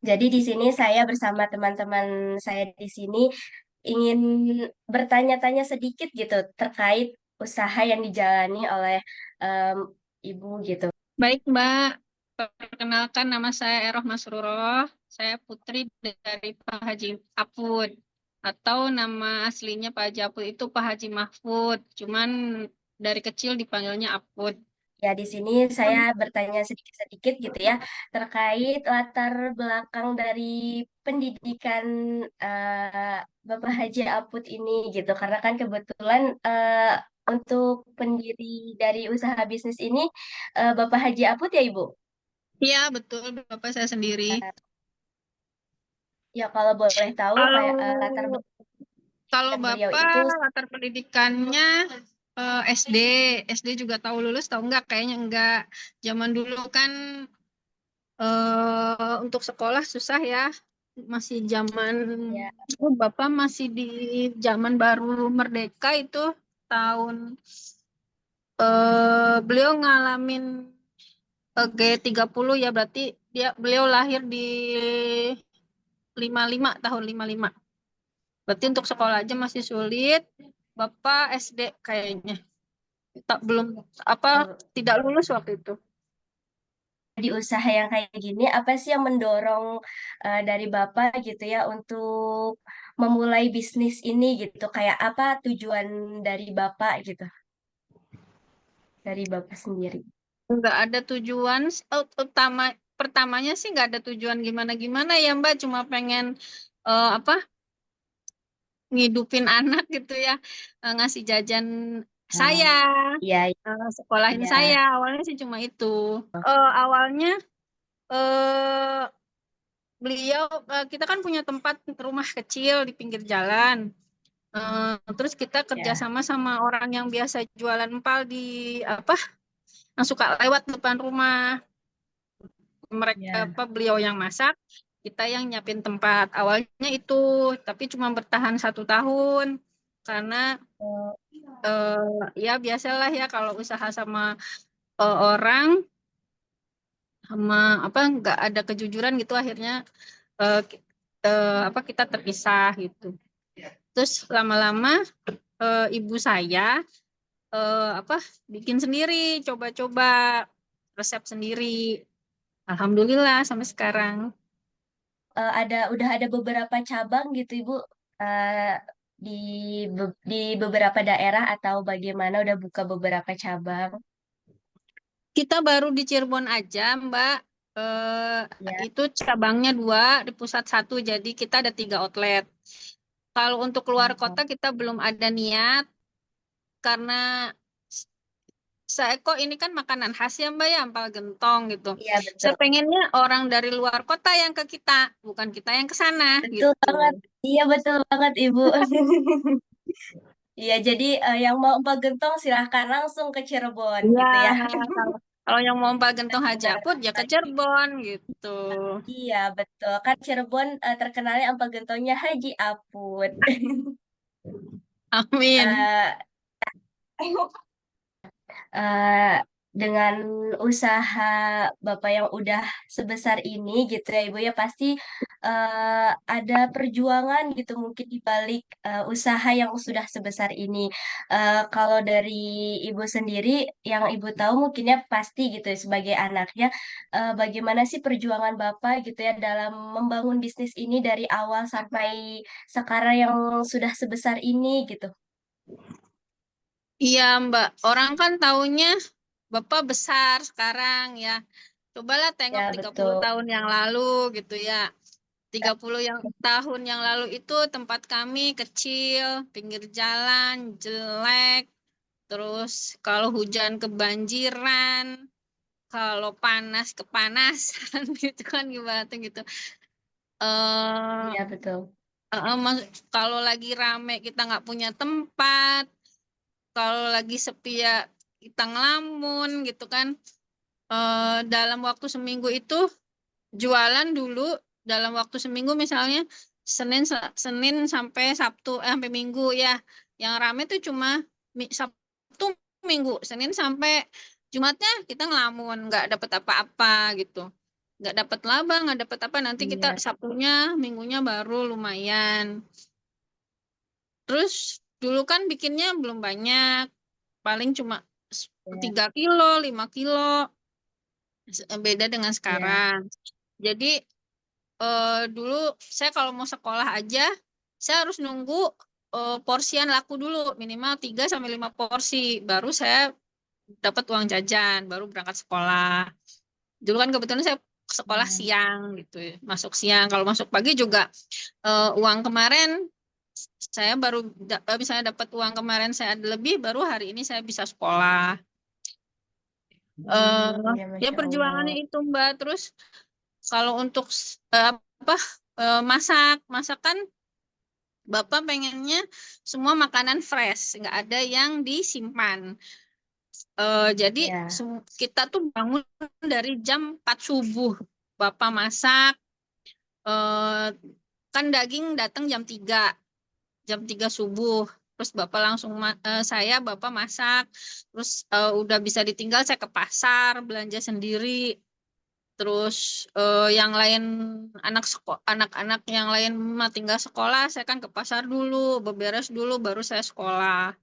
Jadi di sini saya bersama teman-teman saya di sini ingin bertanya-tanya sedikit gitu terkait usaha yang dijalani oleh em, ibu gitu. Baik, Mbak. Perkenalkan nama saya Eroh Masruroh. Saya putri dari Pak Haji Apud. Atau nama aslinya Pak Haji Apud itu Pak Haji Mahfud. Cuman dari kecil dipanggilnya Apud. Ya, di sini saya bertanya sedikit-sedikit gitu ya terkait latar belakang dari pendidikan Bapak Haji Apud ini gitu. Karena kan kebetulan untuk pendiri dari usaha bisnis ini Bapak Haji Apud ya, Ibu? Iya, betul. Bapak saya sendiri. Ya, kalau boleh tahu Kalau kayak latar kalau belakang beliau itu. Bapak latar pendidikannya SD. SD juga tahu lulus, tahu enggak? Kayaknya enggak. Zaman dulu kan untuk sekolah susah ya. Masih zaman Ya, Bapak masih di zaman baru merdeka itu tahun beliau ngalamin G30 ya, berarti beliau lahir di 55 tahun 55. Berarti untuk sekolah aja masih sulit. Bapak SD kayaknya tak belum apa eh, tidak lulus waktu itu. di usaha yang kayak gini, apa sih yang mendorong dari Bapak gitu ya untuk memulai bisnis ini gitu? Kayak apa tujuan dari Bapak gitu, dari Bapak sendiri? Nggak ada tujuan utama, pertamanya sih nggak ada tujuan gimana-gimana ya Mbak, cuma pengen apa ngidupin anak gitu ya, ngasih jajan saya, Ah, iya, sekolahin saya. iya. Awalnya sih cuma itu. Awalnya eh, beliau kita kan punya tempat rumah kecil di pinggir jalan. Terus kita Ya, kerjasama sama orang yang biasa jualan empal di apa, yang suka lewat depan rumah. Mereka ya, apa beliau yang masak, kita yang nyiapin tempat. Awalnya itu, tapi cuma bertahan 1 tahun karena oh, ya biasalah ya kalau usaha sama orang sama apa nggak ada kejujuran gitu, akhirnya eh, ki- apa kita terpisah gitu. Terus lama-lama ibu saya apa bikin sendiri, coba-coba resep sendiri. Alhamdulillah sampai sekarang. udah ada beberapa cabang gitu, Ibu, eh, di di beberapa daerah atau bagaimana udah buka beberapa cabang? Kita baru di Cirebon aja, Mbak. Ya, Itu cabangnya 2, di pusat 1, jadi kita ada 3 outlet. Kalau untuk keluar oh, kota kita belum ada niat, karena saya kok ini kan makanan khas ya Mbak ya, empal gentong gitu. iya Saya betul. pengennya orang dari luar kota yang ke kita, bukan kita yang ke sana Betul gitu. banget. Iya betul banget Ibu. Iya, jadi yang mau empal gentong silahkan langsung ke Cirebon Iya, gitu ya. kalau kalau yang mau empal gentong Haji Benar Apud ya ke lagi. Cirebon gitu. Iya, betul. Kan Cirebon terkenalnya empal gentongnya Haji Apud. Amin. Eh, eh, dengan usaha Bapak yang udah sebesar ini gitu ya Ibu ya pasti ada perjuangan gitu mungkin di balik usaha yang sudah sebesar ini. Kalau dari Ibu sendiri yang Ibu tahu mungkinnya pasti gitu ya, sebagai anaknya bagaimana sih perjuangan Bapak gitu ya dalam membangun bisnis ini dari awal sampai sekarang yang sudah sebesar ini gitu. Iya, Mbak. Orang kan taunya Bapak besar sekarang ya. Cobalah tengok Ya 30 betul. tahun yang lalu gitu ya. 30 tahun yang lalu itu tempat kami kecil, pinggir jalan, jelek. Terus kalau hujan kebanjiran, kalau panas kepanasan gitu kan gimana gitu. Eh Iya betul. kalau lagi rame kita nggak punya tempat, kalau lagi sepi ya kita ngelamun gitu kan. Dalam waktu seminggu itu jualan dulu, dalam waktu seminggu misalnya Senin sampai Sabtu, sampai Minggu ya, yang rame tuh cuma Sabtu Minggu, Senin sampai Jumatnya kita ngelamun nggak dapet apa-apa gitu. nggak dapat laba, nggak dapat apa, nanti kita Iya. Sabtunya, Minggunya baru lumayan. Terus dulu kan bikinnya belum banyak, paling cuma Iya. 3 kilo, 5 kilo, beda dengan Iya. sekarang. Jadi dulu saya kalau mau sekolah aja, saya harus nunggu porsian laku dulu, minimal 3 sampai 5 porsi, baru saya dapat uang jajan, baru berangkat sekolah. Dulu kan kebetulan saya sekolah Iya. siang gitu ya, masuk siang. Kalau masuk pagi juga uang kemarin saya baru misalnya dapat uang kemarin saya ada lebih, baru hari ini saya bisa sekolah. Ya, Ya Masya perjuangannya Allah. itu Mbak. Terus kalau untuk apa masak, masakan Bapak pengennya semua makanan fresh, nggak ada yang disimpan. Jadi Ya. kita tuh bangun dari jam 4 subuh. Bapak masak, eh, kan daging datang jam 3 subuh. Terus Bapak langsung, Bapak masak. Terus udah bisa ditinggal, saya ke pasar, belanja sendiri. Terus yang lain anak-anak yang lain mah tinggal sekolah, saya kan ke pasar dulu, beberes dulu, baru saya sekolah.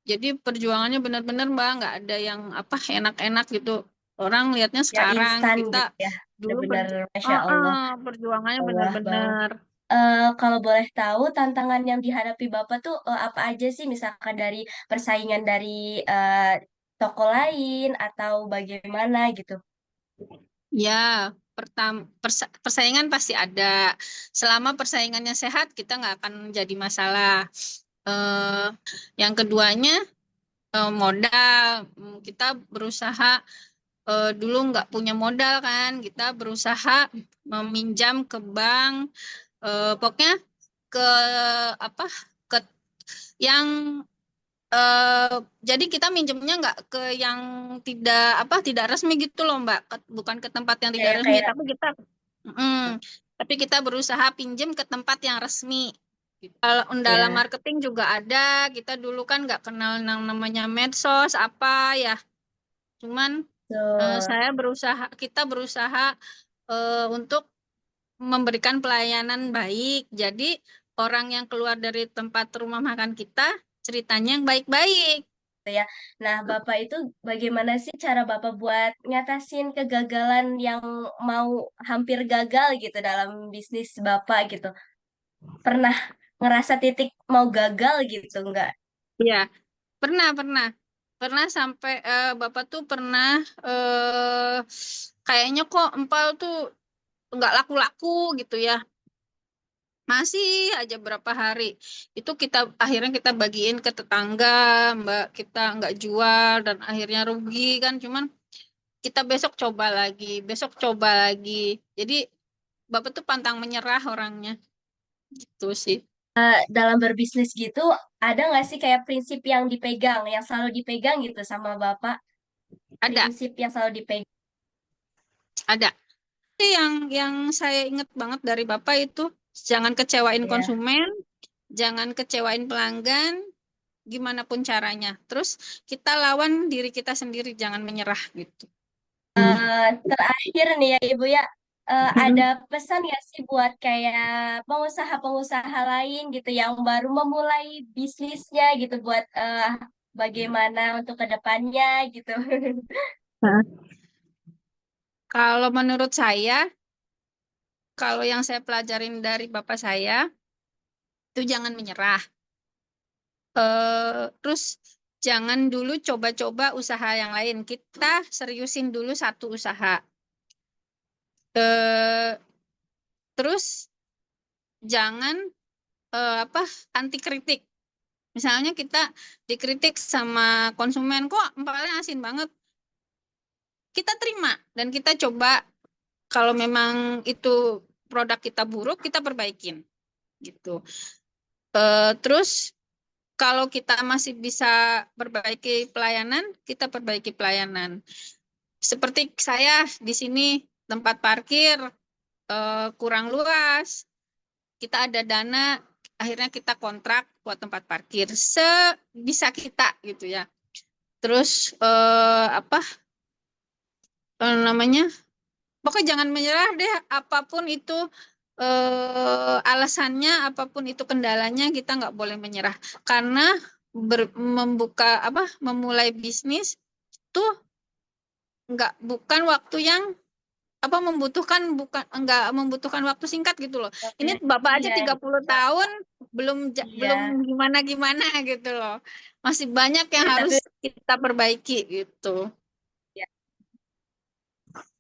Jadi perjuangannya benar-benar Mbak, nggak ada yang apa enak-enak gitu. Orang lihatnya Yang sekarang, instan kita gitu ya. dulu Benar-benar Masya Allah. perjuangannya Allah banget. benar-benar. Kalau boleh tahu tantangan yang dihadapi Bapak tuh apa aja sih? Misalkan dari persaingan dari toko lain atau bagaimana gitu? Ya, persaingan pasti ada. Selama persaingannya sehat, kita nggak akan jadi masalah. Eh, yang keduanya modal. Kita berusaha, dulu nggak punya modal kan, kita berusaha meminjam ke bank, pokoknya ke apa, ke yang eh, jadi kita minjemnya nggak ke yang tidak resmi gitu loh Mbak. Bukan ke tempat yang tidak Kayak resmi, kayak tapi kita berusaha pinjem ke tempat yang resmi. Kalau dalam ya. marketing juga ada, kita dulu kan nggak kenal yang namanya medsos apa ya. Cuman Tuh. kita berusaha untuk memberikan pelayanan baik. Jadi orang yang keluar dari tempat rumah makan kita ceritanya yang baik-baik. Gitu ya. Nah, Bapak itu bagaimana sih cara Bapak buat ngatasin kegagalan yang mau hampir gagal gitu dalam bisnis Bapak gitu? Pernah ngerasa titik mau gagal gitu enggak? Iya, pernah, pernah sampai Bapak tuh pernah kayaknya kok empal tuh nggak laku-laku gitu ya. Masih aja berapa hari itu kita akhirnya kita bagiin ke tetangga, Mbak, kita nggak jual dan akhirnya rugi kan. Cuman kita besok coba lagi. Jadi Bapak tuh pantang menyerah orangnya gitu sih. Dalam berbisnis gitu, ada nggak sih kayak prinsip yang dipegang, yang selalu dipegang gitu sama Bapak? Ada, Prinsip yang selalu dipegang. ada. Yang saya ingat banget dari Bapak itu jangan kecewain Ya. konsumen, jangan kecewain pelanggan, gimana pun caranya. Terus kita lawan diri kita sendiri, jangan menyerah gitu. Terakhir nih ya Ibu ya, ada Mm-mm. pesan ya sih buat kayak pengusaha-pengusaha lain gitu yang baru memulai bisnisnya gitu buat bagaimana untuk kedepannya gitu. Nah, kalau menurut saya, kalau yang saya pelajarin dari Bapak saya, itu jangan menyerah. Terus jangan dulu coba-coba usaha yang lain. Kita seriusin dulu satu usaha. Eh, terus jangan apa anti kritik. Misalnya kita dikritik sama konsumen, kok empalnya asin banget. Kita terima dan kita coba, kalau memang itu produk kita buruk, kita perbaikin gitu. Terus kalau kita masih bisa perbaiki pelayanan, kita perbaiki pelayanan. Seperti saya di sini tempat parkir kurang luas, kita ada dana, akhirnya kita kontrak buat tempat parkir sebisa kita gitu ya. Terus apa namanya? pokoknya jangan menyerah deh, apapun itu alasannya, apapun itu kendalanya, kita nggak boleh menyerah. Karena memulai bisnis tuh bukan waktu yang bukan nggak membutuhkan waktu singkat gitu loh. Ini Oke. Bapak aja Iya, 30 tahun belum iya. gimana-gimana gitu loh. Masih banyak yang Ya, harus tapi kita perbaiki gitu.